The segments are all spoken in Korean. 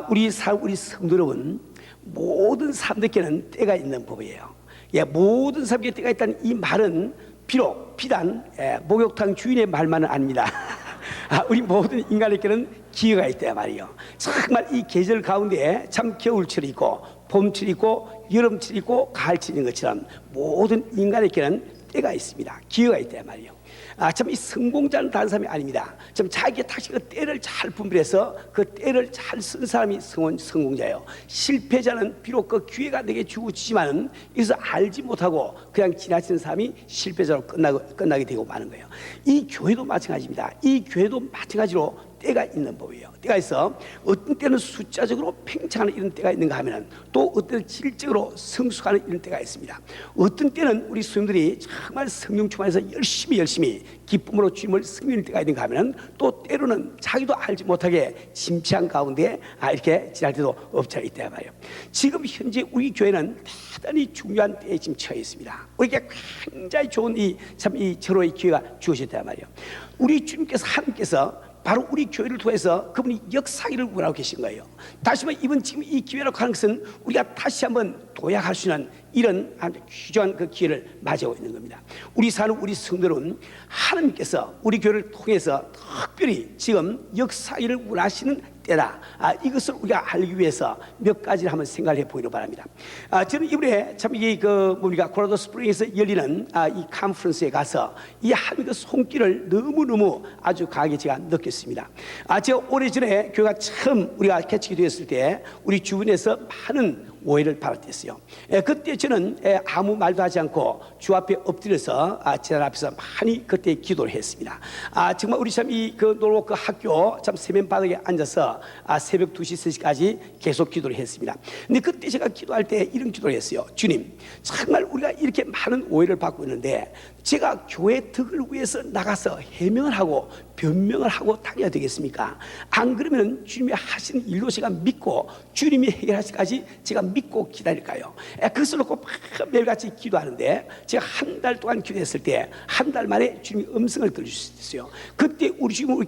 우리 성도 여러분, 모든 사람들께는 때가 있는 법이에요. 모든 사람에게 때가 있다는 이 말은 비록 비단 목욕탕 주인의 말만은 아닙니다. 우리 모든 인간에게는 기회가 있다 말이요. 정말 이 계절 가운데 참 겨울철이 있고 봄철이 있고 여름철이 있고 가을철인 것처럼 모든 인간에게는 때가 있습니다. 기회가 있다 말이요. 참 이 성공자는 다른 사람이 아닙니다. 참 자기의 다시 그 때를 잘 분별해서 그 때를 잘 쓴 사람이 성공자예요. 실패자는 비록 그 기회가 내게 주어지지만은 이것을 알지 못하고 그냥 지나치는 사람이 실패자로 끝나게 되고 마는 거예요. 이 교회도 마찬가지입니다. 이 교회도 마찬가지로 때가 있는 법이에요. 때가 있어 어떤 때는 숫자적으로 팽창하는 이런 때가 있는가 하면은 또 어떤 때는 질적으로 성숙하는 이런 때가 있습니다. 어떤 때는 우리 수님들이 정말 성령 충만해서 열심히 기쁨으로 주님을 섬기는 때가 있는가 하면은 또 때로는 자기도 알지 못하게 침체한 가운데 이렇게 지날 때도 없지 있다 말이에요. 지금 현재 우리 교회는 대단히 중요한 때에 지금 처해 있습니다. 우리에게 굉장히 좋은 이 절호의 기회가 주어졌단 말이에요. 우리 주님께서 하나님께서 바로 우리 교회를 통해서 그분이 역사기를 원하고 계신 거예요. 다시 한번 이번 지금 이 기회라고 하는 것은 우리가 다시 한번 도약할 수 있는 이런 아주 귀중한 그 기회를 맞이하고 있는 겁니다. 우리 사는 우리 성도는 하나님께서 우리 교회를 통해서 특별히 지금 역사기를 원하시는 때다. 이것을 우리가 알기 위해서 몇 가지를 한번 생각해 보기를 바랍니다. 저는 이번에 참 이게 우리가 콜로라도 스프링에서 열리는 이 컨퍼런스에 가서 이 하나님의 그 손길을 너무너무 아주 강하게 제가 느꼈습니다. 제가 오래전에 교회가 처음 우리가 개척이 되었을 때 우리 주변에서 많은 오해를 받았댔어요. 그때 저는 아무 말도 하지 않고 주 앞에 엎드려서 제자 앞에서 많이 그때 기도를 했습니다. 정말 우리 참 이 그 놀고 학교 참 세면 바닥에 앉아서 새벽 2시, 3시까지 계속 기도를 했습니다. 근데 그때 제가 기도할 때 이런 기도를 했어요. 주님, 정말 우리가 이렇게 많은 오해를 받고 있는데 제가 교회 덕을 위해서 나가서 해명을 하고 변명을 하고 다녀야 되겠습니까? 안 그러면 주님이 하시는 일로 제가 믿고 주님이 해결하시기까지 제가 믿고 기다릴까요? 그것을 놓고 매일같이 기도하는데 제가 한 달 동안 기도했을 때 한 달 만에 주님이 음성을 들려주셨어요. 그때 우리 주님은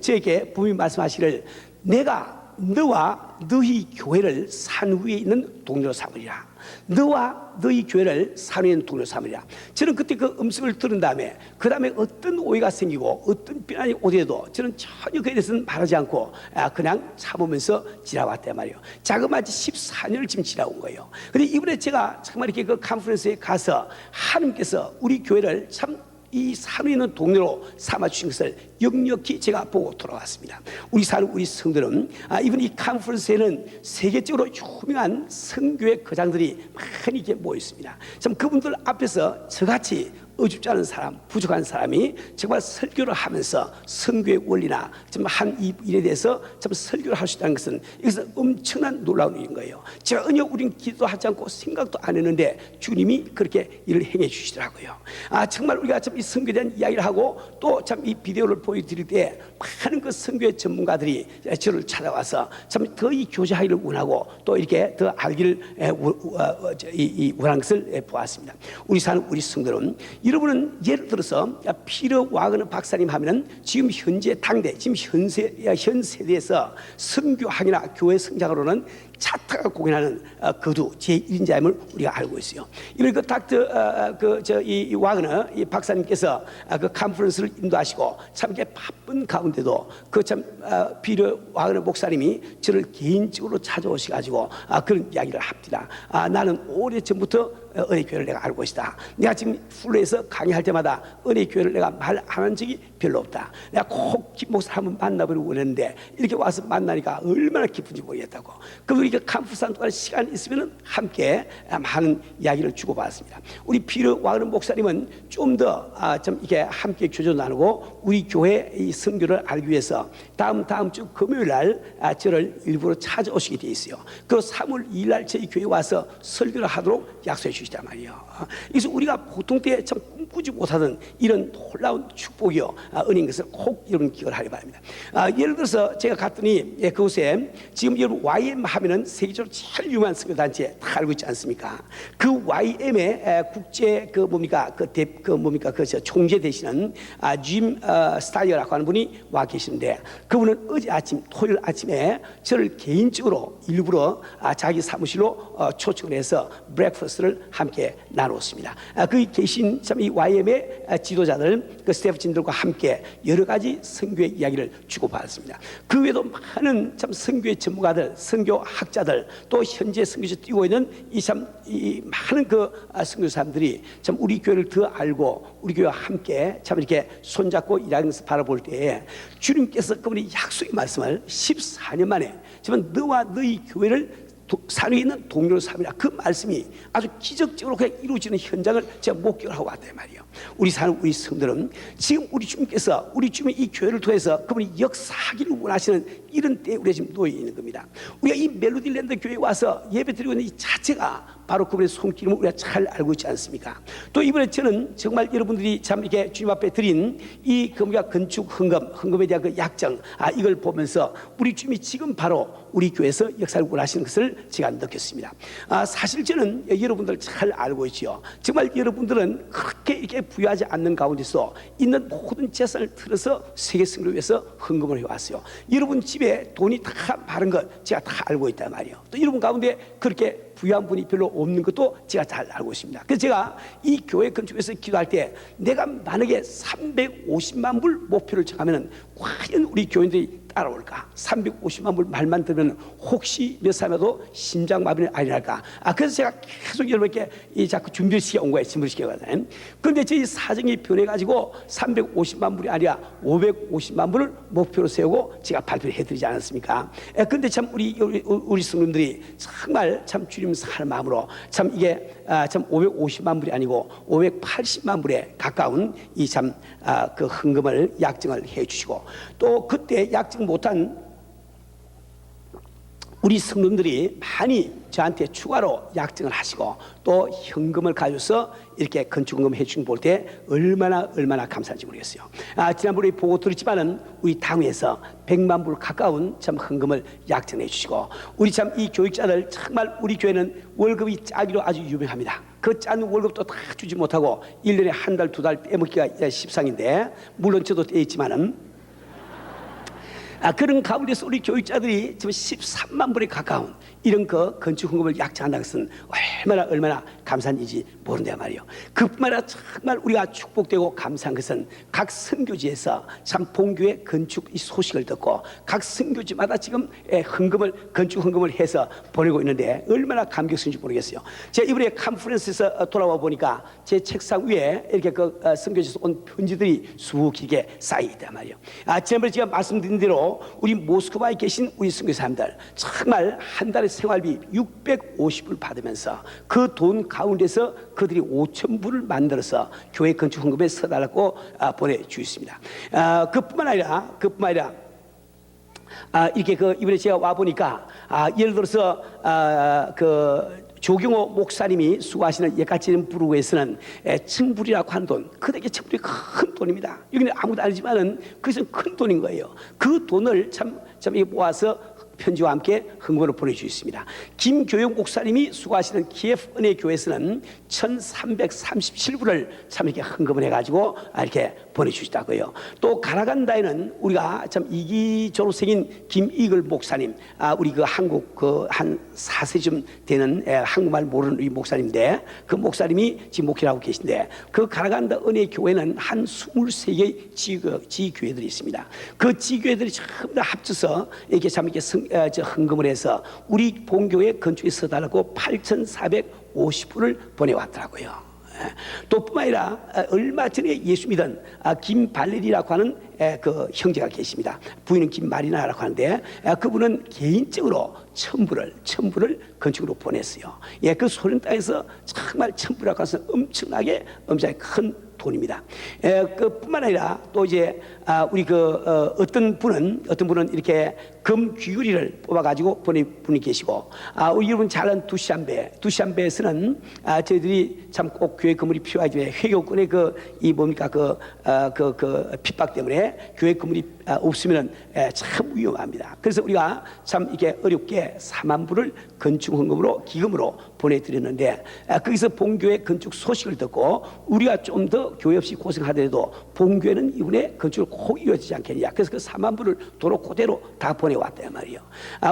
저에게 분명히 말씀하시기를 내가 너와 너희 교회를 산 위에 있는 동료로 삼으리라. 너와 너희 교회를 산 위에 있는 동료로 삼으리라. 저는 그때 그 음성을 들은 다음에 그 다음에 어떤 오해가 생기고 어떤 비난이 오더라도 저는 전혀 그에 대해서는 말하지 않고 그냥 참으면서 지나왔단 말이에요. 자그마치 14년을 지금 지나온 거예요. 근데 이번에 제가 정말 이렇게 그 컨퍼런스에 가서 하나님께서 우리 교회를 참 이 산 위에 있는 동료로 삼아주신 것을 역력히 제가 보고 돌아왔습니다. 우리 성도는 이번 이 컨퍼런스에는 세계적으로 유명한 선교회 거장들이 많이 이렇게 모여 있습니다. 참 그분들 앞에서 저같이 어줍지 않은 사람, 부족한 사람이 정말 설교를 하면서 선교의 원리나 정말 한 이 일에 대해서 참 설교를 할 수 있다는 것은 이것은 엄청난 놀라운 일인 거예요. 전혀 우린 기도하지 않고 생각도 안 했는데 주님이 그렇게 일을 행해 주시더라고요. 정말 우리가 참 이 선교에 대한 이야기를 하고 또 참 이 비디오를 보여드릴 때 많은 그 선교의 전문가들이 저를 찾아와서 참 더 이 교제하기를 원하고 또 이렇게 더 알기를 원하는 것을 보았습니다. 우리 성도는 여러분은 예를 들어서 피터 와그너 박사님 하면은 지금 현재 당대 지금 현 세대에서 선교학이나 교회 성장으로는 차타가 공연하는 거두 제1인자임을 우리가 알고 있어요. 이번 그 이 와그너 이 박사님께서 그 컨퍼런스를 인도하시고 참 이렇게 바쁜 가운데도 그 참 피터 와그너 목사님이 저를 개인적으로 찾아오셔가지고 그런 이야기를 합니다. 나는 오래 전부터 은혜교회를 내가 알고 있다. 내가 지금 플로에서 강의할 때마다 은혜교회를 내가 말 안 한 적이 별로 없다. 내가 꼭 김 목사 한번 만나보려고 했는데 이렇게 와서 만나니까 얼마나 기쁜지 모르겠다고. 그리고 이렇게 컨퍼런스 동안 시간 있으면 함께 많은 이야기를 주고받았습니다. 우리 피터 와그너 목사님은 좀 더 좀 이렇게 함께 교제 나누고 우리 교회 이 선교를 알기 위해서 다음 주 금요일 날 저를 일부러 찾아오시게 돼 있어요. 그 3월 2일 날 저희 교회에 와서 설교를 하도록 약속해 주시단 말이에요. 그래서 우리가 보통 때 참 꿈꾸지 못하던 이런 놀라운 축복이요. 은인 것을 꼭 여러분 기억을 하기 바랍니다. 예를 들어서 제가 갔더니 그곳에 지금 여러분 YM 하면은 세계적으로 제일 유명한 선교단체 다 알고 있지 않습니까? 그 YM의 국제 총재 되시는 짐 스타이어라고 하는 분이 와 계시는데, 그분은 어제 아침 토요일 아침에 저를 개인적으로 일부러 자기 사무실로 초청을 해서 브렉퍼스트를 함께 나누었습니다. 거기 계신 참 이 YM의 지도자들, 그 스태프진들과 함께 여러 가지 선교의 이야기를 주고받았습니다. 그 외에도 많은 참 선교의 전문가들, 선교학자들, 또 현재 선교에서 뛰고 있는 이 많은 그 선교사람들이 참 우리 교회를 더 알고 우리 교회와 함께 참 이렇게 손잡고 일하는 것을 바라볼 때에 주님께서 그분이 약속의 말씀을 14년 만에 정말 너와 너희 교회를 산위에 있는 동료로 삼으라, 그 말씀이 아주 기적적으로 그냥 이루어지는 현장을 제가 목격을 하고 왔단 말이에요. 우리 성들은 지금 우리 주님께서 우리 주님의 이 교회를 통해서 그분이 역사하기를 원하시는 이런 때에 우리가 지금 놓여 있는 겁니다. 우리가 이 멜로디랜드 교회에 와서 예배드리고 있는 이 자체가 바로 그분의 손길임을 우리가 잘 알고 있지 않습니까? 또 이번에 저는 정말 여러분들이 참 이렇게 주님 앞에 드린 이 건축 헌금에 대한 그 약정, 이걸 보면서 우리 주님이 지금 바로 우리 교회에서 역사를 원하시는 것을 제가 느꼈습니다. 사실 저는 여러분들 잘 알고 있죠. 정말 여러분들은 그렇게 이렇게 부유하지 않는 가운데서 있는 모든 재산을 틀어서 세계 승리를 위해서 헌금을 해왔어요. 여러분 집에 돈이 다 많은 것 제가 다 알고 있단 말이에요. 또 여러분 가운데 그렇게 부유한 분이 별로 없는 것도 제가 잘 알고 있습니다. 그래서 제가 이 교회 건축에서 기도할 때 내가 만약에 350만 불 목표를 정하면 과연 우리 교인들이 따라올까? 350만 불 말만 들으면 혹시 몇 사람이라도 심장마비는 아니랄까? 그래서 제가 계속 여러분께 자꾸 준비를 시켜온 거예요. 준비를 시켜가지고. 그런데 저희 사정이 변해가지고 350만 불이 아니라 550만 불을 목표로 세우고 제가 발표를 해드리지 않았습니까? 그런데 참 우리 성도님들이 정말 참 주님 사는 마음으로 참 이게 참 550만 불이 아니고 580만 불에 가까운 이 참 그 헌금을 약정을 해주시고, 또 그때 약정 못한 우리 성도들이 많이 저한테 추가로 약정을 하시고 또 현금을 가져서 이렇게 건축헌금 해주신 볼 때 얼마나 감사한지 모르겠어요. 지난번에 보고 들었지만은 우리 당회에서 100만 불 가까운 참 헌금을 약정해 주시고, 우리 참 이 교육자들 정말 우리 교회는 월급이 짜기로 아주 유명합니다. 그 짠 월급도 다 주지 못하고 1년에 한 달, 두 달 떼먹기가 십상인데, 물론 저도 떼있지만은 그런 가운데서 우리 교육자들이 지금 13만 불에 가까운 이런 그 건축 헌금을 약정한다는 것은 얼마나 감사한 일인지 모른다 말이에요. 그뿐만 아니라 정말 우리가 축복되고 감사한 것은 각 선교지에서 참 본교의 건축 이 소식을 듣고 각 선교지마다 지금 건축 헌금을 해서 보내고 있는데 얼마나 감격스러운지 모르겠어요. 제가 이번에 컨퍼런스에서 돌아와 보니까 제 책상 위에 이렇게 그 선교지에서 온 편지들이 수북하게 쌓여 있단 말이에요. 지난번에 제가 말씀드린 대로 우리 모스크바에 계신 우리 선교사님들 정말 한 달에 생활비 650불 받으면서 그 돈 가운데서 그들이 5,000불을 만들어서 교회 건축 헌금에 써달라고 보내주셨습니다. 그뿐만 아니라 이렇게 이번에 제가 와 보니까 예를 들어서 조경호 목사님이 수고하시는 예가치는 부르고에서는 층불이라고 하는 돈, 그들에게 층불이 큰 돈입니다. 여기는 아무도 아니지만은 그것은 큰 돈인 거예요. 그 돈을 참 모아서 편지와 함께 헌금으로 보내주셨습니다. 김교영 목사님이 수고하시는 키예프 은혜교회에서는 1,337불을 참 이렇게 헌금을 해가지고 이렇게 보내주시다고요. 또 가라간다에는 우리가 참 이기 졸업생인 김이글 목사님, 우리 그 한국 한 4세쯤 되는 한국말 모르는 이 목사님인데, 그 목사님이 지금 목회를 하고 계신데, 그 가라간다 은혜교회는 한 23개의 지교회들이 있습니다. 그 지교회들이 전부 다 합쳐서 이렇게 참 이렇게 헌금을 해서 우리 본교회 건축에 써달라고 8,450불을 보내왔더라고요. 또 뿐만 아니라 얼마 전에 예수 믿은 김발레리라고 하는 그 형제가 계십니다. 부인은 김마리나라고 하는데 그분은 개인적으로 1,000불을 건축으로 보냈어요. 그 소련 땅에서 정말 1,000불이라고 해서 엄청나게 큰 돈입니다. 그뿐만 아니라 또 이제 우리 어떤 분은 이렇게 금 귀걸이를 뽑아가지고 보낸 분이 계시고, 우리 여러분 잘 아는 두시안배에서는 저희들이 참 꼭 교회 건물이 필요하지만 회교권의 이 뭡니까 핍박 때문에 교회 건물이 없으면 참 위험합니다. 그래서 우리가 참 이렇게 어렵게 4만 불을 건축 헌금으로 기금으로 보내드렸는데, 거기서 본교회 건축 소식을 듣고 우리가 좀 더 교회 없이 고생하더라도 본교회는 이번에 건축을 꼭 이루어지지 않겠냐. 그래서 그 4만 불을 도로 그대로 다 보내왔단 말이에요.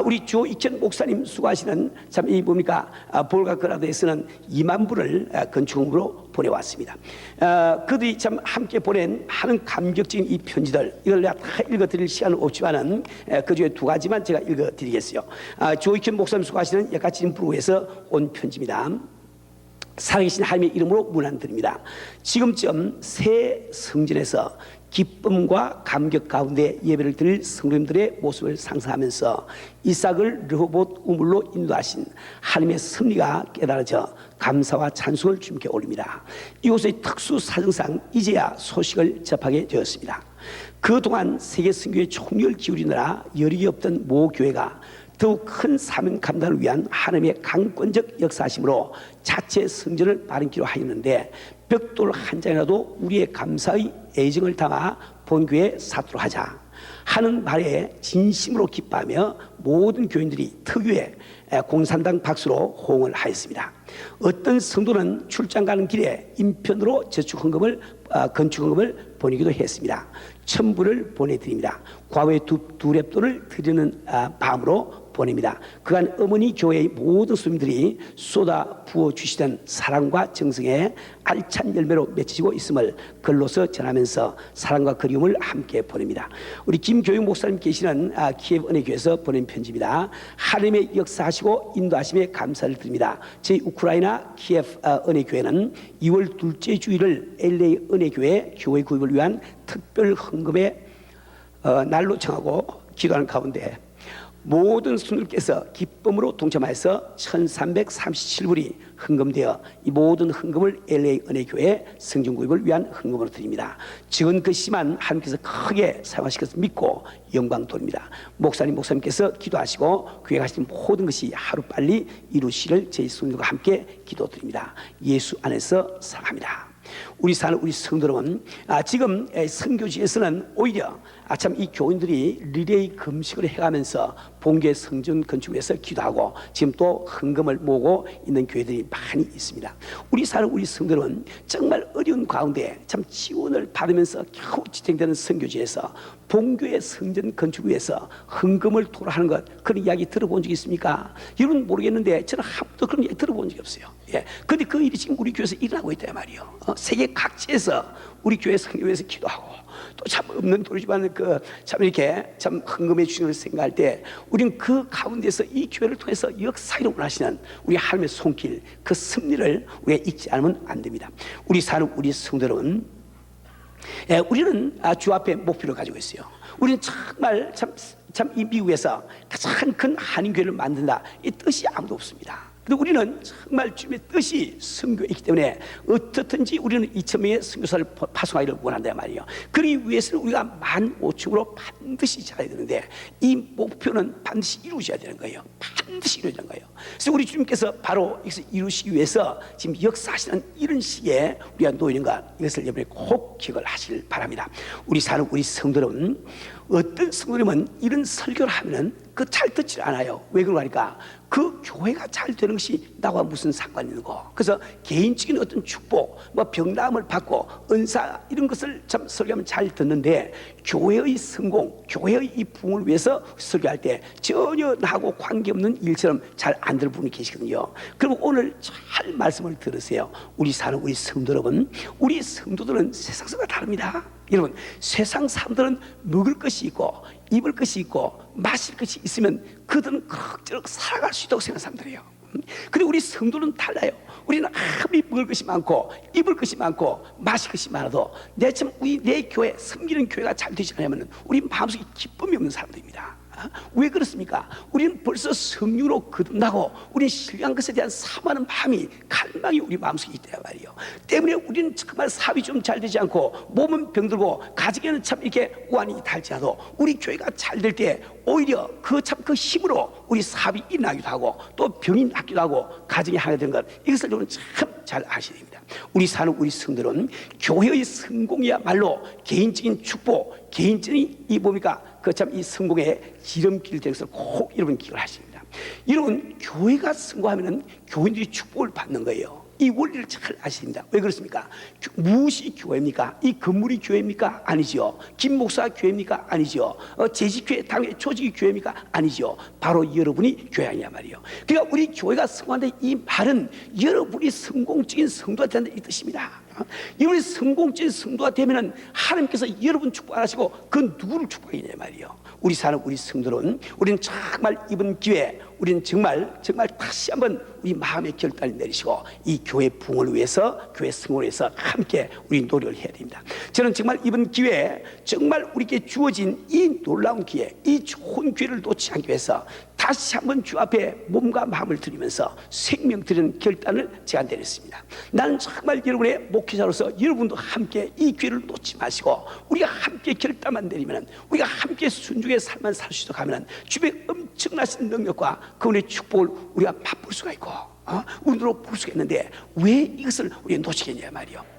우리 주 이천 목사님 수고하시는 참 이 뭡니까 볼가크라드에서는 2만 불을 건축으로 보내왔습니다. 그들이 참 함께 보낸 많은 감격적인 이 편지들, 이걸 내가 다 읽어드릴 시간은 없지만은 그 중에 2가지만 제가 읽어드리겠어요. 주 이천 목사님 수고하시는 예카치린부르에서 온 편지입니다. 살아계신 하나님의 이름으로 문안드립니다. 지금쯤 새 성전에서 기쁨과 감격 가운데 예배를 드릴 성도님들의 모습을 상상하면서 이삭을 르호봇 우물로 인도하신 하나님의 섭리가 깨달아져 감사와 찬송을 주님께 올립니다. 이곳의 특수 사정상 이제야 소식을 접하게 되었습니다. 그동안 세계 선교에 총력을 기울이느라 여력이 없던 모 교회가 더욱 큰 사명 감당을 위한 하나님의 강권적 역사하심으로 자체 성전을 마련키로 하였는데, 벽돌 한 장이라도 우리의 감사의 애정을 담아 본교에 쌓도록 하자 하는 말에 진심으로 기뻐하며 모든 교인들이 특유의 공산당 박수로 호응을 하였습니다. 어떤 성도는 출장 가는 길에 인편으로 건축 헌금을 보내기도 했습니다. 1000불을 보내드립니다. 과거에 두 랩돌을 드리는 마음으로 보냅니다. 그간 어머니 교회의 모든 수님들이 쏟아 부어주시던 사랑과 정성에 알찬 열매로 맺히고 있음을 글로서 전하면서 사랑과 그리움을 함께 보냅니다. 우리 김교육 목사님 계시는 키예브 은혜교회에서 보낸 편지입니다. 하나님의 역사하시고 인도하심에 감사를 드립니다. 저희 우크라이나 키예브 은혜교회는 2월 둘째 주일을 LA 은혜교회 교회 구입을 위한 특별 헌금의 날로 정하고 기도하는 가운데 모든 수님께서 기쁨으로 동참하여서 1337불이 헌금되어 이 모든 헌금을 LA 은혜교회 성전구입을 위한 헌금으로 드립니다. 적은 것이지만 하나님께서 크게 사용하실 것을 믿고 영광 돌립니다. 목사님께서 기도하시고 교회 가신 모든 것이 하루빨리 이루시기를 저희 수님과 함께 기도드립니다. 예수 안에서 사랑합니다. 우리 사는 우리 성도 여러분, 지금 선교지에서는 오히려 참 이 교인들이 리레이 금식을 해가면서 본교회 성전 건축을 위해서 기도하고 지금 또 헌금을 모으고 있는 교회들이 많이 있습니다. 우리 사는 우리 성도 여러분, 정말 어려운 가운데 참 지원을 받으면서 겨우 지탱되는 선교지에서 본교회 성전 건축을 위해서 헌금을 토로하는 것, 그런 이야기 들어본 적 있습니까? 여러분 모르겠는데 저는 한 번도 그런 이야기 들어본 적이 없어요. 그런데 그 일이 지금 우리 교회에서 일어나고 있단 말이에요. 세계 각지에서 우리 교회 선교회에서 기도하고 또 참 없는 도리지만 참 이렇게 참 헌금해 주시는 걸 생각할 때 우리는 그 가운데서 이 교회를 통해서 역사를 원하시는 우리 하나님의 손길, 그 섭리를 우리가 잊지 않으면 안 됩니다. 우리 사는 우리 성도들은 우리는 주 앞에 목표를 가지고 있어요. 우리는 정말 참 이 미국에서 가장 큰 한인교회를 만든다, 이 뜻이 아무도 없습니다. 근데 우리는 정말 주님의 뜻이 선교이기 때문에 어떻든지 우리는 2,000명의 선교사를 파송하기를 원한단 말이에요. 그러기 위해서는 우리가 15,000으로 반드시 자라야 되는데 이 목표는 반드시 이루어져야 되는 거예요. 반드시 이루어지는 거예요. 그래서 우리 주님께서 바로 이것을 이루시기 위해서 지금 역사하시는 이런 시기에 우리가 놓이는 것, 이것을 이번에 꼭 기억을 하시길 바랍니다. 우리 사는 우리 성도는 어떤 성도님은 이런 설교를 하면은 그 잘 듣지 않아요. 왜 그러니까 그 교회가 잘 되는 것이 나와 무슨 상관이 있는 거. 그래서 개인적인 어떤 축복, 뭐 병나음을 받고 은사 이런 것을 참 설교하면 잘 듣는데 교회의 성공, 교회의 이 부흥을 위해서 설교할 때 전혀 나하고 관계없는 일처럼 잘 안 들을 분이 계시거든요. 그리고 오늘 잘 말씀을 들으세요. 우리 사는 우리 성도 여러분, 우리 성도들은 세상과 다릅니다. 여러분, 세상 사람들은 먹을 것이 있고 입을 것이 있고 마실 것이 있으면 그들은 그럭저럭 살아갈 수 있다고 생각하는 사람들이에요. 근데 우리 성도는 달라요. 우리는 아무리 먹을 것이 많고 입을 것이 많고 마실 것이 많아도 내 교회, 섬기는 교회가 잘 되지 않으면 우리 마음속에 기쁨이 없는 사람들입니다. 왜 그렇습니까? 우리는 벌써 성령으로 거듭나고 우리는 신령한 것에 대한 사모하는 마음이 갈망이 우리 마음속에 있단 말이에요. 때문에 우리는 정말 사업이 좀 잘 되지 않고 몸은 병들고 가정에는 참 이렇게 우환이 달지라도 우리 교회가 잘 될 때 오히려 그 힘으로 우리 사업이 일어나기도 하고 또 병이 낫기도 하고 가정이 하나 되는 것, 이것을 여러분 참 잘 아셔야 됩니다. 우리 사는 우리 성들은 교회의 성공이야말로 개인적인 축복, 개인적인 이 뭡니까? 그 참 이 성공의 지름길 되는 것을 꼭 여러분 기억을 하십니다. 여러분, 교회가 성공하면은 교인들이 축복을 받는 거예요. 이 원리를 잘 아십니다. 왜 그렇습니까? 무엇이 교회입니까? 이 건물이 교회입니까? 아니죠. 김 목사가 교회입니까? 아니죠. 재직교회, 당회 조직이 교회입니까? 아니죠. 바로 여러분이 교회 아니냐 말이에요. 그러니까 우리 교회가 성공한다, 이 말은 여러분이 성공적인 성도가 된다는 이 뜻입니다. 여러분이 성공적인 성도가 되면은 하나님께서 여러분 축복하시고 그 누구를 축복하겠냐 말이에요. 우리 사는 우리 성도는, 우리는 정말 이번 기회에 우리는 정말 다시 한번 우리 마음의 결단을 내리시고 이 교회 부흥을 위해서, 교회 성공을 위해서 함께 우리 노력을 해야 됩니다. 저는 정말 이번 기회에 정말 우리에게 주어진 이 놀라운 기회, 이 좋은 기회를 놓지 않기 위해서 다시 한번 주 앞에 몸과 마음을 드리면서 생명 드리는 결단을 제가 내렸습니다. 나는 정말 여러분의 목회자로서 여러분도 함께 이 기회를 놓지 마시고 우리가 함께 결단만 내리면, 우리가 함께 순종의 삶만 살 수 있도록 하면 주변에 엄청나신 능력과 그분의 축복을 우리가 맛볼 수가 있고 눈으로 볼 수가 있는데 왜 이것을 우리가 놓치겠냐 말이요.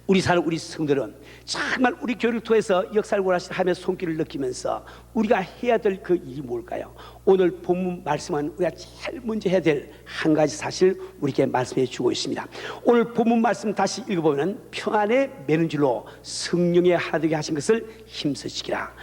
우리 사는 우리 성들은 정말 우리 교회를 통해서 역사를 원하시는 하나님의 손길을 느끼면서 우리가 해야 될 그 일이 뭘까요? 오늘 본문 말씀은 우리가 제일 먼저 해야 될 한 가지 사실 우리에게 말씀해 주고 있습니다. 오늘 본문 말씀 다시 읽어보면 평안에 매는 줄로 성령에 하나 되게 하신 것을 힘쓰시기라.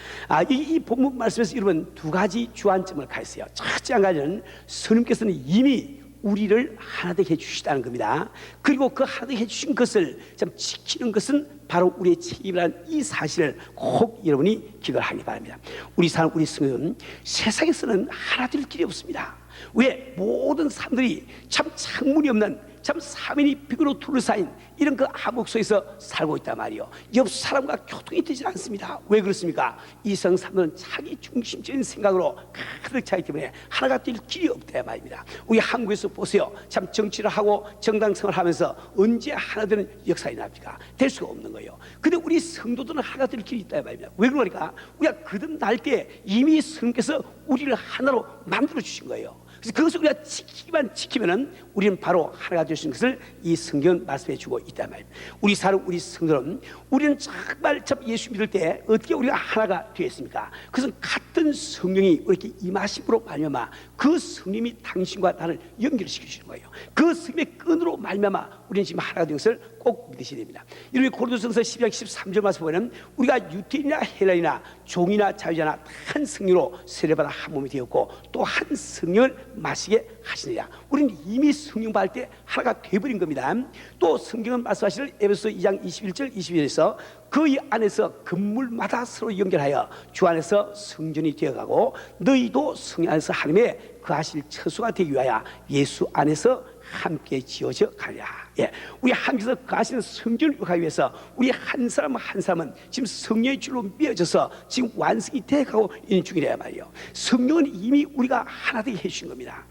이 본문 말씀에서 여러분 두 가지 주안점을 가졌어요. 첫째 한 가지는 성령께서는 이미 우리를 하나 되게 해주시다는 겁니다. 그리고 그 하나 되게 해주신 것을 참 지키는 것은 바로 우리의 책임이라는 이 사실을 꼭 여러분이 기억을 하기 바랍니다. 우리 사는 우리 성도는 세상에서는 하나 될 길이 없습니다. 왜? 모든 사람들이 참 창문이 없는, 참 사면이 벽으로 둘러싸인 이런 그 암흑 속에서 살고 있단 말이에요. 옆 사람과 교통이 되지 않습니다. 왜 그렇습니까? 이 세상 사람들은 자기 중심적인 생각으로 가득 차기 때문에 하나가 될 길이 없다 말입니다. 우리 한국에서 보세요. 참 정치를 하고 정당 생활을 하면서 언제 하나 되는 역사가 납니까? 될 수가 없는 거예요. 근데 우리 성도들은 하나 될 길이 있다 말입니다. 왜 그러니까? 우리가 거듭날 때 이미 성령께서 우리를 하나로 만들어 주신 거예요. 그래서 그것을 우리가 지키기만 지키면은 우리는 바로 하나가 될 수 있는 것을 이 성경은 말씀해 주고 있단 말입니다. 우리 사는 우리 성도는, 우리는 정말 참 예수 믿을 때 어떻게 우리가 하나가 되었습니까? 그것은 같은 성령이 이렇게 임하심으로 말미암아 그 성령이 당신과 나를 연결시켜 주시는 거예요. 그 성령의 끈으로 말미암아 우리는 지금 하나가 된 것을 꼭 믿으셔야 됩니다. 이렇게 고린도전서 12장 13절 말씀 보면 우리가 유대인이나 헬라인이나 종이나 자유자나 한 성령으로 세례받아 한 몸이 되었고 또 한 성령을 마시게 하시느라. 우리는 이미 성령 받을 때 하나가 되어버린 겁니다. 또 성경은 말씀하시는 에베소 2장 21절 22절에서 그 안에서 건물마다 서로 연결하여 주 안에서 성전이 되어가고 너희도 성령 안에서 하나님의 그 하실 처소가 되기 위하여 예수 안에서 함께 지어져 가랴. 예, 우리 함께서 가시는 성전을 하기 위해서 우리 한 사람 한 사람은 지금 성령의 줄로 맺어져서 지금 완성이 돼가고 있는 중이라 말이에요. 성령은 이미 우리가 하나 되게 해주신 겁니다.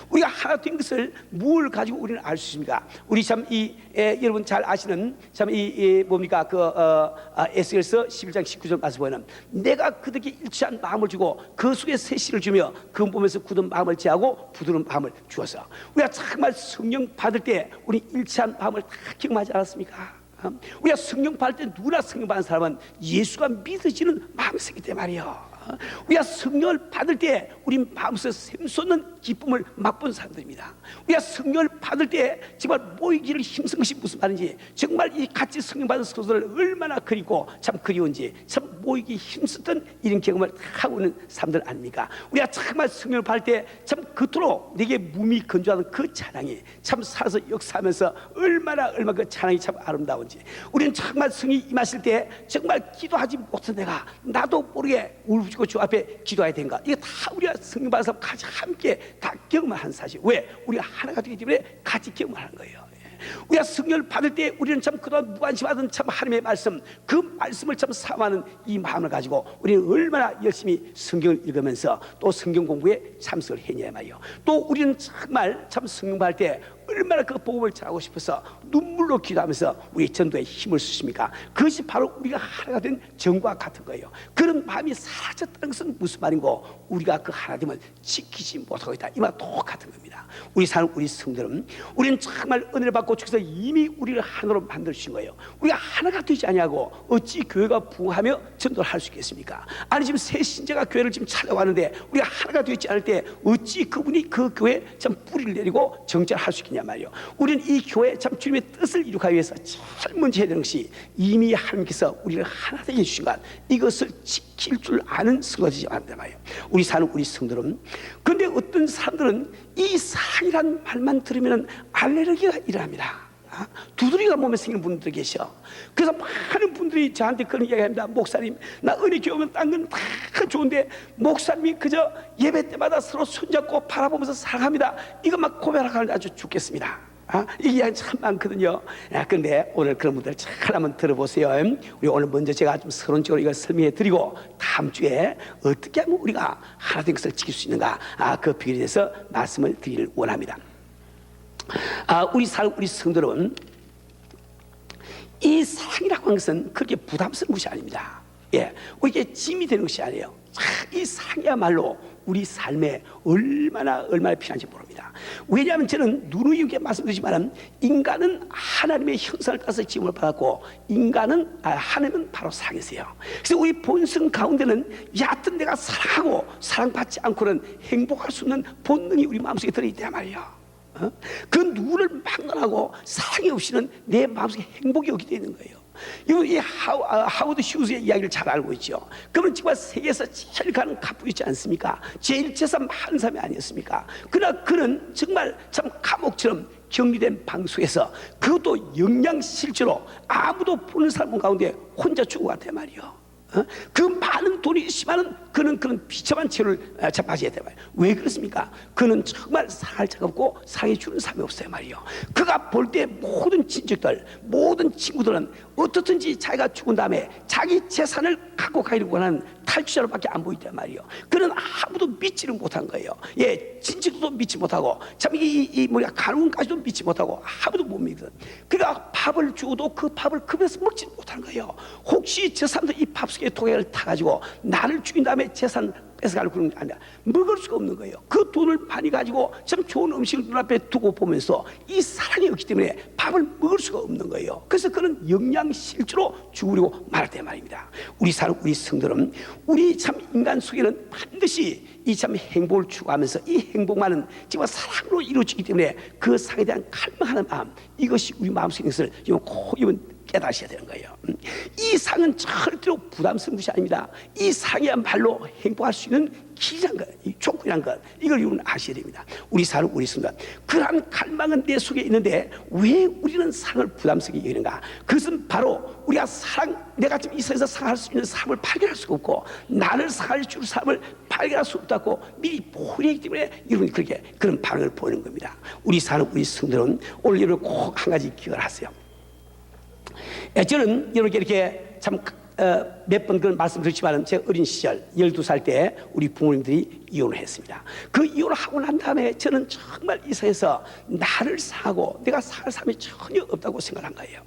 우리가 하나 된 것을 뭘 가지고 우리는 알 수 있습니까? 우리 참 여러분 잘 아시는 참 뭡니까 에스겔서 11장 19절 말씀 보면 내가 그들에게 일치한 마음을 주고 그 속에 새씨를 주며 그 몸에서 굳은 마음을 제하고 부드러운 마음을 주어서 우리가 정말 성령 받을 때 우리 일치한 마음을 다 경험하지 않았습니까? 우리가 성령 받을 때 누구나 성령 받는 사람은 예수가 믿어지는 마음이 생기기 때문에 말이에요. 우리가 성령을 받을 때 우리 마음속에 샘솟는 기쁨을 맛본 사람들입니다. 우리가 성령을 받을 때 정말 모이기를 힘쓴 것이 무슨 말인지, 정말 이 같이 성령 받은 성도를 얼마나 그리고 참 그리운지 참 모이기 힘썼던 이런 경험을 하고 있는 사람들 아닙니까? 우리가 정말 성령을 받을 때 참 그토록 내게 몸이 건조하던 그 찬양이 참 살아서 역사하면서 얼마나 그 찬양이 참 아름다운지, 우리는 정말 성령이 임하실 때 정말 기도하지 못한 내가 나도 모르게 울부짖고 주 앞에 기도해야 되는가, 이게 다 우리가 성령 받은 사람 같이 함께 다 경험한 사실. 왜? 우리가 하나가 되기 때문에 같이 경험하는 거예요. 우리가 성령을 받을 때 우리는 참 그동안 무관심하던 참 하나님의 말씀, 그 말씀을 참 사모하는 이 마음을 가지고 우리는 얼마나 열심히 성경을 읽으면서 또 성경 공부에 참석을 했냐 말이요. 또 우리는 정말 참 성경 받을 때 얼마나 그 복음을 전하고 싶어서 눈물로 기도하면서 우리 전도에 힘을 쓰십니까? 그것이 바로 우리가 하나가 된 정과 같은 거예요. 그런 마음이 사라졌다는 것은 무슨 말인고, 우리가 그 하나됨을 지키지 못하고 있다, 이 말 똑같은 겁니다. 우리 사는 우리 성도는, 우리는 정말 은혜를 받고 주께서 이미 우리를 하나로 만들어주신 거예요. 우리가 하나가 되지 아니하고 어찌 교회가 부흥하며 전도를 할 수 있겠습니까? 아니 지금 새 신자가 교회를 지금 찾아왔는데 우리가 하나가 되지 않을 때 어찌 그분이 그 교회에 참 뿌리를 내리고 정찰을 할 수 있겠냐 말이요. 우리는 이 교회 참 주님의 뜻을 이루기 위해서 제일 먼저 해야 되는 것이 이미 하나님께서 우리를 하나 되게 해주신 것, 이것을 지킬 줄 아는 성도들이 많단 말이에요. 우리 사는 우리 성도들은, 그런데 어떤 사람들은 이 사랑이란 말만 들으면 알레르기가 일어납니다. 두드리가 몸에 생기는 분들이 계셔. 그래서 많은 분들이 저한테 그런 이야기합니다. 목사님, 나 은혜 교회 오면 딴 건 다 좋은데 목사님이 그저 예배 때마다 서로 손잡고 바라보면서 사랑합니다, 이거 막 고백하는데 아주 죽겠습니다. 이 이야기 참 많거든요. 그런데 오늘 그런 분들 잘 한번 들어보세요. 우리 오늘 먼저 제가 좀 서론적으로 이걸 설명해 드리고, 다음 주에 어떻게 하면 우리가 하나 된 것을 지킬 수 있는가, 그 비결에 대해서 말씀을 드리기를 원합니다. 우리 성도는 이 사랑이라고 하는 것은 그렇게 부담스러운 것이 아닙니다. 우리에게 짐이 되는 것이 아니에요. 이 사랑이야말로 우리 삶에 얼마나 필요한지 모릅니다. 왜냐하면 저는 누누이 말씀드리지만, 인간은 하나님의 형상을 따라서 지음을 받았고, 하나님은 바로 사랑이세요. 그래서 우리 본성 가운데는 얕은 내가 사랑하고 사랑받지 않고는 행복할 수 없는 본능이 우리 마음속에 들어있단 말이에요. 그 누구를 막론하고 사랑이 없이는 내 마음속에 행복이 없게 되는 거예요. 이 하워드 휴즈의 이야기를 잘 알고 있죠. 그러면 지금 세계에서 제일 가는 갑부이지 않습니까? 제일 재산 많은 사람이 아니었습니까? 그러나 그는 정말 참 감옥처럼 격리된 방 속에서, 그것도 영양실조로 아무도 보는 사람 가운데 혼자 죽어갔단 말이에요. 그 많은 돈이 있지만은 그는 그런 비참한 채를 맞이해야 돼 말이에요. 왜 그렇습니까? 그는 정말 사랑할 자가 없고 사랑해 주는 사람이 없어요 말이에요. 그가 볼 때 모든 친척들, 모든 친구들은 어떻든지 자기가 죽은 다음에 자기 재산을 갖고 가기를 원하는 탈주자로밖에 안 보이단 말이에요. 그는 아무도 믿지를 못한 거예요. 친척도 믿지 못하고, 참 뭐야 가문까지도 믿지 못하고 아무도 못 믿거든. 그가 밥을 주어도 그 밥을 급해서 먹지 못하는 거예요. 혹시 저 사람들 이 밥 속에 독약을 타가지고 나를 죽인 다음에 재산 뺏어가려고 그런 게 아니라 먹을 수가 없는 거예요. 그 돈을 많이 가지고 참 좋은 음식을 눈앞에 두고 보면서 이 사랑이 없기 때문에 밥을 먹을 수가 없는 거예요. 그래서 그는 영양실조로 죽으려고 말할 말입니다. 우리 사는 우리 성도는, 우리 참 인간 속에는 반드시 이 참 행복을 추구하면서 이 행복만은 지금 사랑으로 이루어지기 때문에 그 사랑에 대한 갈망하는 마음, 이것이 우리 마음속에 있는 것을 이번 깨달으셔야 되는 거예요. 이 상은 절대로 부담스러운 것이 아닙니다. 이 상이야말로 행복할 수 있는 길이란 것, 이 조건이란 것, 이걸 여러분 아셔야 됩니다. 우리 사는 우리 순간, 그러한 갈망은 내 속에 있는데 왜 우리는 상을 부담스럽게 여기는가? 그것은 바로 우리가 내가 지금 이 세상에서 사랑할 수 있는 사람을 발견할 수가 없고, 나를 사랑할 줄 사람을 발견할 수 없다고 미리 포기하기 때문에 여러분이 그런 반응을 보이는 겁니다. 우리 사는 우리 성도는 오늘 여러분 꼭 한 가지 기억을 하세요. 저는 여러분께 이렇게 참 몇 번 그런 말씀을 드렸지만, 제 어린 시절 12살 때 우리 부모님들이 이혼을 했습니다. 그 이혼을 하고 난 다음에 저는 정말 이 세상에서 나를 사하고 내가 살 사람이 전혀 없다고 생각한 거예요.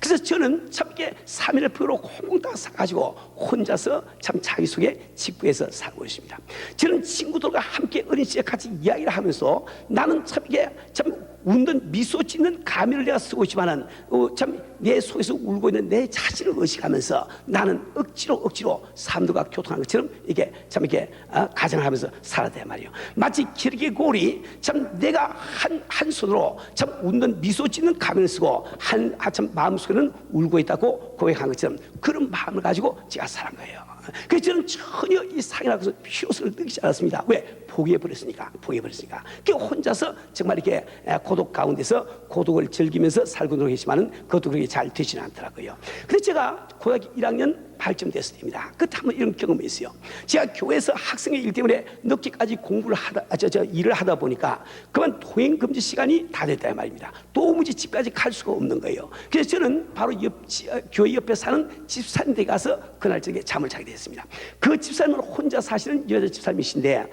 그래서 저는 참 이렇게 사면의 표로 콩콩 다 사가지고 혼자서 참 자기 속에 직구해서 살고 있습니다. 저는 친구들과 함께 어린 시절 같이 이야기를 하면서, 나는 참 이게 참 웃는 미소 짓는 가면을 내가 쓰고 있지만은 참 내 속에서 울고 있는 내 자신을 의식하면서 나는 억지로 사람들과 교통하는 것처럼 이게 참 이렇게 가정을 하면서 살았단 말이에요. 마치 기르게고리 참 내가 한 손으로 참 웃는 미소 짓는 가면을 쓰고 참 마음속에는 울고 있다고 고백한 것처럼 그런 마음을 가지고 제가 살한 거예요. 그래서 저는 전혀 이 상이라고 해서 필요성을 느끼지 않았습니다. 왜? 포기해버렸으니까. 그 혼자서 정말 이렇게 고독 가운데서 고독을 즐기면서 살고 노력했지만은 그것도 그렇게 잘 되지는 않더라고요. 그래서 제가 고등학교 1학년 발전됐을 때입니다. 그때 한번 이런 경험이 있어요. 제가 교회에서 학생의 일 때문에 늦게까지 공부를 일을 하다 보니까 그만 통행 금지 시간이 다 됐다 말입니다. 도무지 집까지 갈 수가 없는 거예요. 그래서 저는 바로 교회 옆에 사는 집사님 댁에 가서 그날 저녁에 잠을 자게 됐습니다. 그 집사님은 혼자 사시는 여자 집사님이신데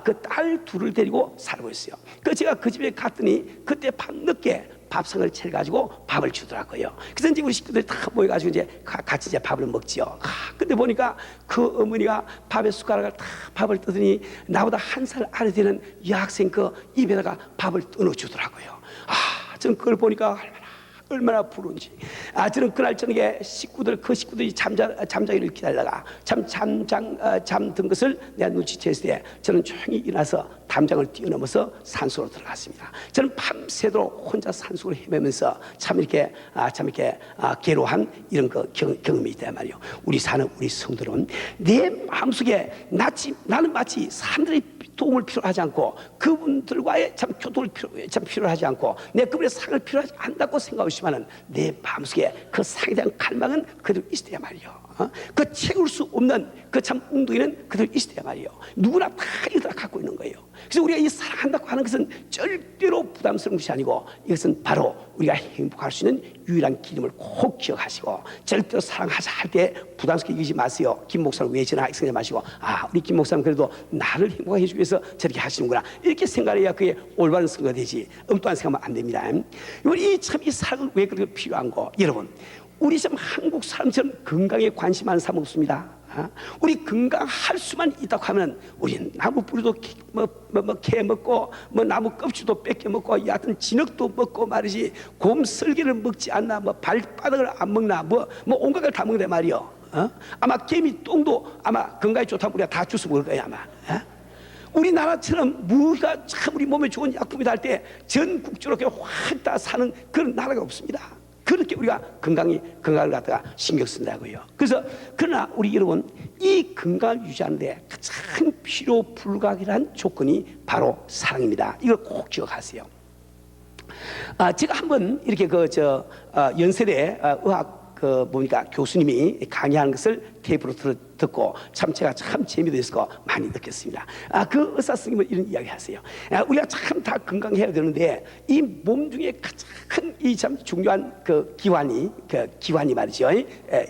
그 딸 둘을 데리고 살고 있어요. 그 제가 그 집에 갔더니 그때 밤늦게 밥상을 차려가지고 밥을 주더라고요. 그래서 이제 우리 식구들이 다 모여가지고 이제 같이 이제 밥을 먹지요. 근데 보니까 그 어머니가 밥에 숟가락을 다 밥을 뜨더니 나보다 한 살 아래 되는 여학생 그 입에다가 밥을 떠넣어 주더라고요. 저는 그걸 보니까 얼마나 부러운지. 저는 그날 저녁에 그 식구들이 잠자기를 기다리다가 잠든 것을 내가 눈치챘을 때 저는 조용히 일어나서 담장을 뛰어넘어서 산속으로 들어갔습니다. 저는 밤새도록 혼자 산속을 헤매면서 참 이렇게 괴로워한 이런 그 경험이 있단 말이에요. 우리 사는 우리 성도는 내 마음속에 나는 마치 사람들의 도움을 필요하지 않고 그분들과의 참 교통을 필요하지 않고 내 그분의 상을 필요하지 않다고 생각하시지만은 내 마음속에 그 상에 대한 갈망은 그대로 있어야 말이요. 그 채울 수 없는 그 참 웅덩이는 그대로 있어야 말이요. 누구나 다 이다 갖고 있는 거예요. 그래서 우리가 이 사랑한다고 하는 것은 절대로 부담스러운 것이 아니고 이것은 바로 우리가 행복할 수 있는 유일한 기름을 꼭 기억하시고 절대로 사랑하자 할 때 부담스럽게 여기지 마세요. 김 목사는 왜 전화 생각하지 마시고 우리 김 목사는 그래도 나를 행복하게 해주기 위해서 저렇게 하시는구나 이렇게 생각해야 그게 올바른 선거가 되지 엉뚱한 생각하면 안 됩니다. 우리 참 이 사랑은 왜 그렇게 필요한 거 여러분 우리 참 한국 사람처럼 건강에 관심 하는 사람 없습니다. 우리 건강할 수만 있다고 하면 우리는 나무 뿌리도 캐 먹고 나무 껍질도 뺏겨 먹고 여하튼 진흙도 먹고 말이지 곰 쓸개를 먹지 않나 발바닥을 안 먹나 온갖 걸 다 먹는단 말이요. 아마 개미 똥도 아마 건강에 좋다면 우리가 다 주워 먹을 거예요 아마. 우리나라처럼 무가 참 우리 몸에 좋은 약품이다 할 때 전국적으로 확 다 사는 그런 나라가 없습니다. 그렇게 우리가 건강을 갖다가 신경 쓴다고요. 그래서 그러나 우리 여러분 이 건강을 유지하는데 가장 필요 불가결한 조건이 바로 사랑입니다. 이걸 꼭 기억하세요. 제가 한번 이렇게 연세대 의학 교수님이 강의하는 것을 테이프로 듣고 제가 참 재미도 있었고 많이 느꼈습니다. 그 의사 선생님은 이런 이야기 하세요. 우리가 참 다 건강해야 되는데 이 몸 중에 가장 이 참 중요한 기관이 말이죠.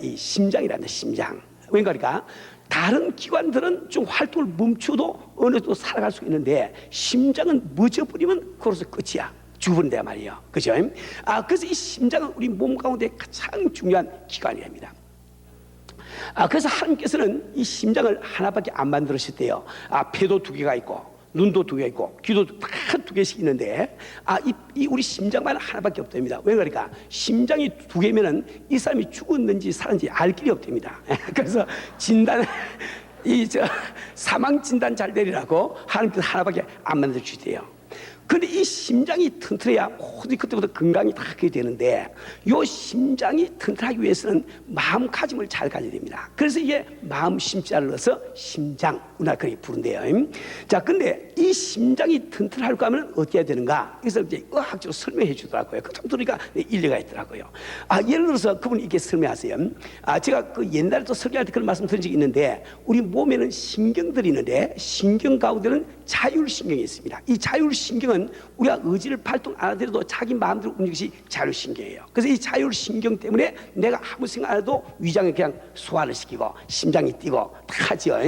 이 심장이란다. 심장. 왠가니까 다른 기관들은 좀 활동을 멈춰도 어느 정도 살아갈 수 있는데 심장은 멎어버리면 그로서 끝이야. 죽은데 말이에요. 그죠? 그래서 이 심장은 우리 몸 가운데 가장 중요한 기관이랍니다. 그래서 하나님께서는 이 심장을 하나밖에 안 만들으셨대요. 폐도 두 개가 있고, 눈도 두 개가 있고, 귀도 다 두 개씩 있는데, 이 우리 심장만 하나밖에 없답니다. 왜 그러니까? 심장이 두 개면은 이 사람이 죽었는지 살았는지 알 길이 없답니다. 그래서 사망 진단 잘 내리라고 하나님께서 하나밖에 안 만들어주시대요. 근데 이 심장이 튼튼해야 모든 그때부터 건강이 다 하게 되는데 이 심장이 튼튼하기 위해서는 마음가짐을 잘 가져야 됩니다. 그래서 이게 마음 심자를 넣어서 심장 우리나라 그렇게 부른대요. 근데 이 심장이 튼튼하려고 하면 어떻게 해야 되는가? 그래서 이제 의학적으로 설명해 주더라고요. 그 좀 들으니까 일리가 있더라고요. 예를 들어서 그분이 이렇게 설명하세요. 제가 그 옛날에 또 설교할 때 그런 말씀 드린 적이 있는데 우리 몸에는 신경들이 있는데 신경 가운데는 자율신경이 있습니다. 이 자율신경은 우리가 의지를 발동 안 하더라도 자기 마음대로 움직이는 것이 자율신경이에요. 그래서 이 자율신경 때문에 내가 아무 생각 안 해도 위장을 그냥 소화를 시키고 심장이 뛰고 다 하죠.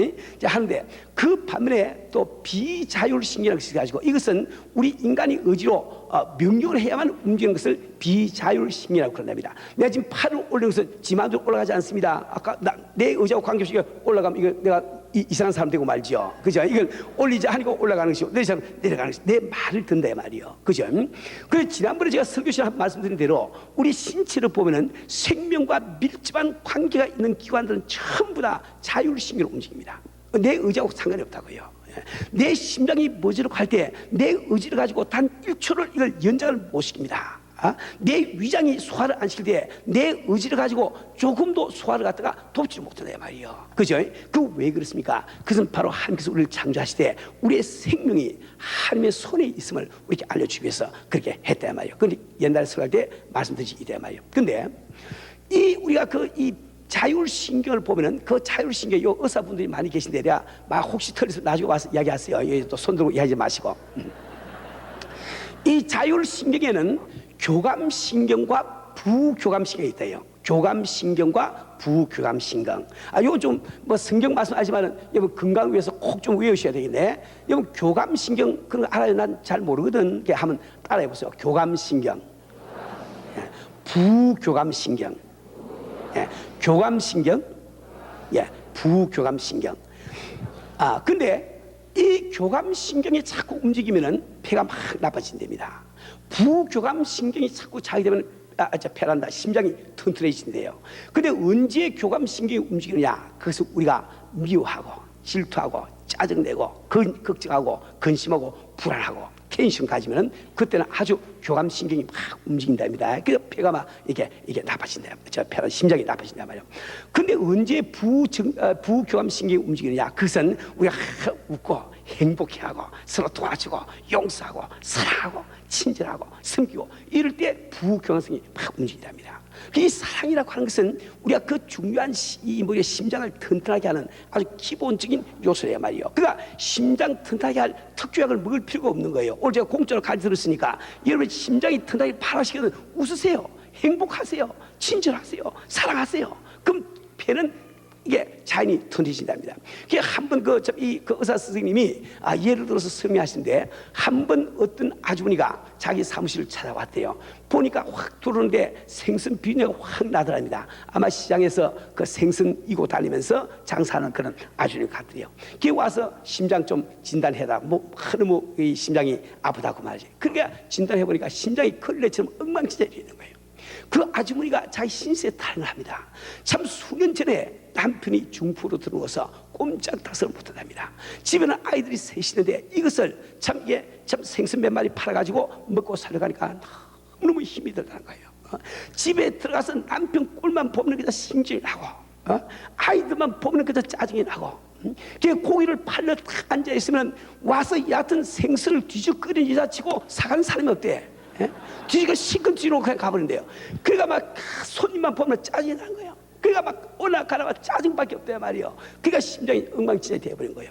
하는데 그 반면에 또 비자율신경이라는 것이 가지고 이것은 우리 인간이 의지로 명령을 해야만 움직이는 것을 비자율신경이라고 그런답니다. 내가 지금 팔을 올리면서 지 마음대로 올라가지 않습니다. 아까 내 의지하고 관계없이 올라가면 이거 내가 이상한 사람 되고 말죠. 그죠? 이걸 올리자 하니까 올라가는 것이고 내려가는 것이 내 말을 듣는다 말이요. 그죠? 그래서 지난번에 제가 설교 시간에 말씀드린 대로 우리 신체를 보면은 생명과 밀접한 관계가 있는 기관들은 전부 다 자율신경으로 움직입니다. 내 의지하고 상관이 없다고요. 내 심장이 멎으려고 할 때 내 의지를 가지고 단 1초를 이걸 연장을 못 시킵니다. 내 위장이 소화를 안 시킬 때 내 의지를 가지고 조금도 소화를 갖다가 돕지 못한다 말이에요. 그죠? 그 왜 그렇습니까? 그것은 바로 하나님께서 우리를 창조하실 때 우리의 생명이 하나님의 손에 있음을 우리에게 알려주기 위해서 그렇게 했다 말이에요. 그런데 옛날에 설교할 때 말씀드리지 이다 말이에요. 근데 우리가 이 자율신경을 보면은 그 자율신경, 요 의사분들이 많이 계신데 내가 막 혹시 틀려서 나중에 와서 이야기하세요. 여기 또 손 들고 이야기하지 마시고. 이 자율신경에는 교감신경과 부교감신경이 있대요. 교감신경과 부교감신경. 요거 좀 뭐 성경 말씀하지만은 여러분 건강을 위해서 꼭 좀 외우셔야 되겠네. 여러분 교감신경 그런 거 알아요? 난 잘 모르거든. 이렇게 한번 따라해 보세요. 교감신경, 부교감신경, 교감신경, 부교감신경. 근데 이 교감신경이 자꾸 움직이면은 폐가 막 나빠진답니다. 부교감신경이 자꾸 자극되면 폐란다, 심장이 튼튼해진대요. 근데 언제 교감신경이 움직이느냐? 그것을 우리가 미워하고 질투하고 짜증내고 걱정하고 근심하고 불안하고 텐션 가지면은 그때는 아주 교감신경이 막 움직인답니다. 그래서 폐가 막 이게 나빠진다. 폐란 심장이 나빠진단 말이에요. 근데 언제 부교감신경이 움직이느냐? 그것은 우리가 웃고 행복해하고 서로 도와주고 용서하고 사랑하고 친절하고 섬기고 이럴 때 부교감신경이 막 움직인답니다. 이 사랑이라고 하는 것은 우리가 그 중요한 심장을 튼튼하게 하는 아주 기본적인 요소예요 말이에요. 그러니까 심장 튼튼하게 할 특효약을 먹을 필요가 없는 거예요. 오늘 제가 공짜로 가르쳐 들었으니까 여러분 심장이 튼튼하게 바라시거든 웃으세요, 행복하세요, 친절하세요, 사랑하세요. 그럼 폐는 이게 자연히 튼튼해진답니다. 한번 그 의사 선생님이 예를 들어서 설명하시는데 한 번 어떤 아주머니가 자기 사무실을 찾아왔대요. 보니까 확 들어오는데 생선 비린내가 확 나더랍니다. 아마 시장에서 그 생선 이고 달리면서 장사하는 그런 아주머니 같더래요. 걔 와서 심장 좀 진단해라. 너무 이 심장이 아프다고 말이지. 그러니까 진단해 보니까 심장이 걸레처럼 엉망진창이 되는 거예요. 그 아주머니가 자기 신세에 탈을 합니다. 참 수년 전에 남편이 중풍으로 들어와서 꼼짝달싹을 못한답니다. 집에는 아이들이 셋이는데 이것을 참 생선 몇 마리 팔아가지고 먹고 살려가니까 너무 힘이 들다는 거예요. 집에 들어가서 남편 꼴만 보면 그저 심증이 나고 아이들만 보면 그저 짜증이 나고 고기를 팔려 딱 앉아있으면 와서 얕은 생선을 뒤적거리는 여자치고 사가는 사람이 없대. 뒤지가 시큰뒤로 그냥 가버린대요. 그러니까 막 손님만 보면 짜증이 나는 거예요. 그러니까 막 올라가다가 짜증밖에 없단 말이에요. 그러니까 심장이 엉망진창이 되어버린 거예요.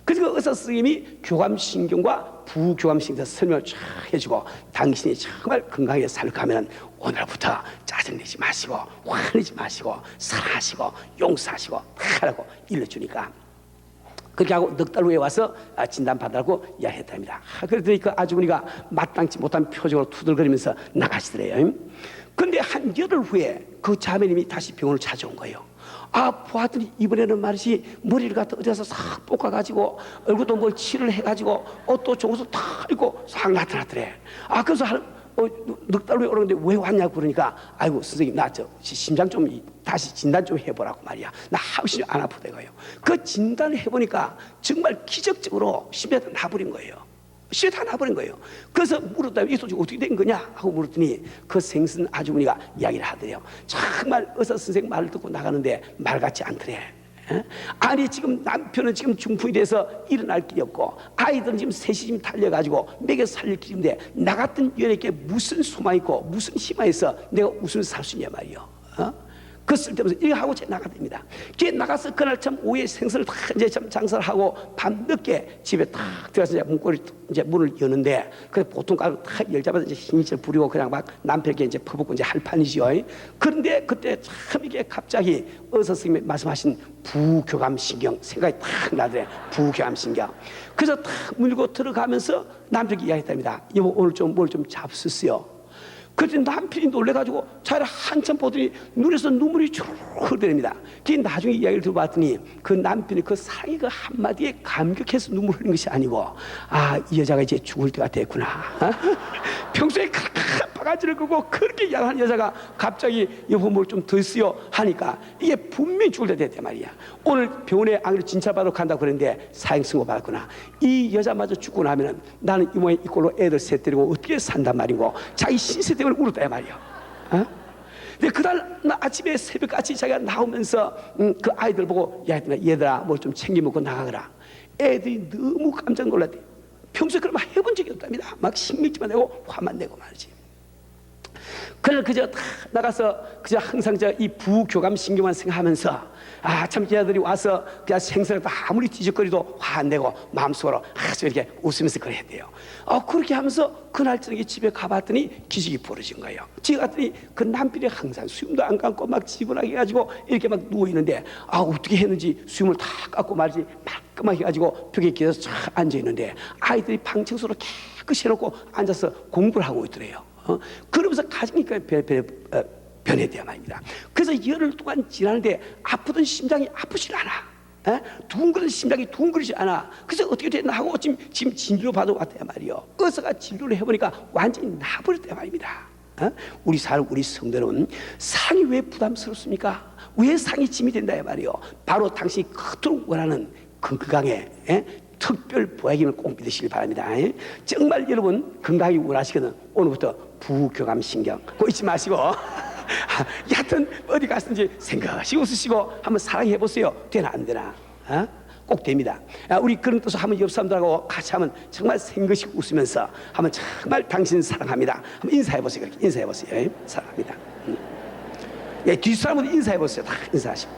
그래서 의사 선생님이 교감신경과 부교감신경 설명을 쫙 해주고 당신이 정말 건강하게 살려고 하면 오늘부터 짜증내지 마시고 화내지 마시고 사랑하시고 용서하시고 하라고 일러주니까 그렇게 하고 넉 달 후에 와서 진단받으라고 이야기했답니다. 그랬더니 그 아주머니가 마땅치 못한 표정으로 투덜거리면서 나가시더래요. 근데 한 열흘 후에 그 자매님이 다시 병원을 찾아온 거예요. 보았더니 이번에는 말이지 머리를 갖다 어디 가서 싹 볶아가지고 얼굴도 뭘 칠을 해가지고 옷도 좋은 옷을 다 입고 싹 나타났더래. 그래서 넉 달 후에 오는데 왜 왔냐고 그러니까 아이고 선생님 나 심장 좀 다시 진단 좀 해보라고 말이야. 나 하루씩 안 아프대고요. 그 진단을 해보니까 정말 기적적으로 심장이 다 나버린 거예요. 심장이 다 나버린 거예요. 그래서 물었더니 이 소식 어떻게 된 거냐 하고 물었더니 그 생선 아주머니가 이야기를 하더래요. 정말 의사 선생님 말을 듣고 나가는데 말 같지 않더래. 아니 지금 남편은 지금 중풍이 돼서 일어날 길이 없고 아이들은 지금 셋이 지금 달려가지고 먹여 살릴 길인데 나 같은 여인에게 무슨 소망이 있고 무슨 희망이 있어 내가 웃으면서 살 수 있냐 말이요. 그 쓸데없어 이거 하고 제가 나가됩니다. 걔 나가서 그날 참 오후에 생선을 다 이제 참 장사를 하고 밤 늦게 집에 딱 들어가서 이제 문고리 이제 문을 여는데 그 보통 가로 딱 열자마자 이제 힘줄 부리고 그냥 막 남편에게 이제 퍼붓고 이제 할 판이지요. 그런데 그때 참 이게 갑자기 의사 선생님이 말씀하신 부교감신경 생각이 딱 나더래. 부교감신경. 그래서 딱 물고 들어가면서 남편에게 이야기했답니다. 여보 오늘 좀 뭘 좀 잡수세요. 그랬더니 남편이 놀래가지고 자기를 한참 보더니 눈에서 눈물이 쭉 흐르더랍니다. 나중에 이야기를 들어봤더니 그 남편이 그 사랑의 그 한마디에 감격해서 눈물 흘린 것이 아니고 이 여자가 이제 죽을 때가 됐구나. 평소에 바가지를 끄고 그렇게 야한 여자가 갑자기 여보 뭘 좀 더 쓰요 하니까 이게 분명히 죽을 때 됐단 말이야. 오늘 병원에 안 진찰받으러 간다고 그랬는데 사형선고 받았구나. 이 여자마저 죽고 나면은 나는 이 모양 이꼴로 애들 셋 데리고 어떻게 산단 말이고 자기 신세 때문에 울었다 말이야. 근데 그날 아침에 새벽같이 자기가 나오면서 그 아이들 보고 얘들아 뭘 좀 챙겨 먹고 나가거라. 애들이 너무 깜짝 놀랐대. 평소에 그런 말 해본 적이 없답니다. 막 신경질만 내고 화만 내고 말이지. 그날 그저 다 나가서 그저 항상 저 이 부교감 신경만 생각하면서 참 제자들이 와서 그냥 생선을 아무리 뒤적거리도 화 안 내고 마음속으로 아주 이렇게 웃으면서 그래야 돼요. 그렇게 하면서 그날 저녁에 집에 가봤더니 기적이 벌어진 거예요. 집에 갔더니 그 남편이 항상 수염도 안 감고 막 지분하게 해가지고 이렇게 막 누워 있는데 어떻게 했는지 수염을 다 깎고 말지 말끔하게 해가지고 벽에 기대서 쫙 앉아 있는데 아이들이 방 청소를 깨끗이 해놓고 앉아서 공부를 하고 있더래요. 그러면서 가정이 변해야 말입니다. 그래서 열흘 동안 지나는데 아프던 심장이 아프질 않아. 두근거리는 심장이 두근거리지 않아. 그래서 어떻게 됐나 하고 지금 진료 받아 왔단 말이요. 의사가 진료를 해보니까 완전히 나버렸단 말입니다. 우리 성도는 상이 왜 부담스럽습니까? 왜 상이 짐이 된다 말이요. 바로 당신이 그토록 원하는 건강에 특별 보약임을 꼭 믿으시길 바랍니다. 정말 여러분 건강이 원하시거든 오늘부터 부교감 신경 그거 잊지 마시고 여하튼 어디 갔든지 생각하시 웃으시고 한번 사랑해 보세요. 되나 안 되나? 꼭 됩니다. 우리 그런 뜻으로 한번 옆 사람들하고 같이 하면 정말 생것이 웃으면서 한번 정말 당신 사랑합니다. 한번 인사해 보세요. 인사해 보세요. 사랑합니다. 뒷사람은 인사해 보세요. 다 인사하시고.